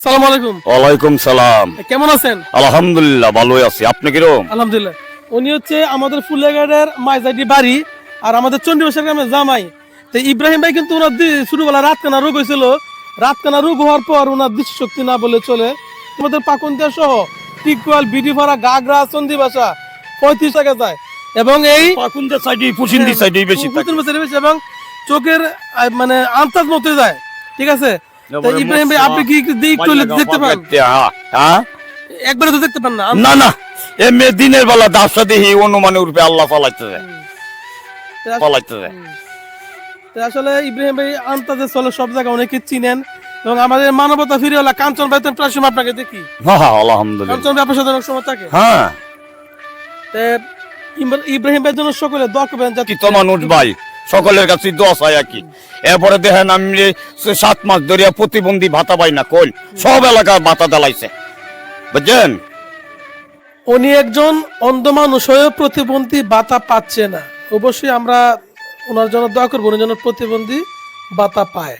সালাম আলাইকুম। ওয়ালাইকুম সালাম। কেমন আছেন? আলহামদুলিল্লাহ ভালোই আছি। আপনি কিরকম? আলহামদুলিল্লাহ। উনি হচ্ছে আমাদের ফুলেঘাটের মাইজাডি বাড়ি আর আমাদের চণ্ডীবাসা গ্রামের জামাই। তো ইব্রাহিম ভাই কিন্তু ওনার ছোটবেলা রাতকানা রোগ হয়েছিল। রাতকানা রোগ হওয়ার পর ওনার দৃষ্টিশক্তি না বলে চলে। আমাদের পাকুন্দিয়া সহ টিকুয়াল, বিডিপাড়া, গাগরা, চণ্ডীবাসা 35 টাকা যায় এবং এই পাকুন্দের সাইডে পুশিন্দি সাইডে বেশি থাকে। বেশি এবং চোখের মানে আন্তাজ মতে যায়। ঠিক আছে। তো ইব্রাহিম ভাই আপনি কি একটু দেখতে পান? হ্যাঁ একবারে তো দেখতে পান না। না না এমনি দিনের বেলা দাসা দেখি অনুমানের রূপে আল্লাহ পালাইতেছে পালাইতেছে। তো আসলে ইব্রাহিম ভাই আন্তাজে চলে, সব জায়গায় অনেকে চিনেন এবং আমাদের মানবতা ফিরে হলা কাঞ্চন ভাই তো প্রায় সময় আপনাকে দেখি। হ্যাঁ আলহামদুলিল্লাহ। কাঞ্চন ভাই আপনার সাথে অনেক সময় থাকে। হ্যাঁ তো ইব্রাহিম ভাইয়ের জন্য সকলে দোয়া করবেন যাতে কি তো মানুষ ভাই সকলের কাছে দোয়া চাই আর কি। এরপরে দেখেন আমি 7 মাস ধরে প্রতিবন্ধী ভাতা পাই না, কই সব এলাকায় ভাতা দেলাইছে বুঝছেন। উনি একজন অন্ধ মানুষ হয়েও প্রতিবন্ধী ভাতা পাচ্ছে না। অবশ্যই আমরা ওনার জন্য দোয়া করবো, উনি যেন প্রতিবন্ধী ভাতা পায়।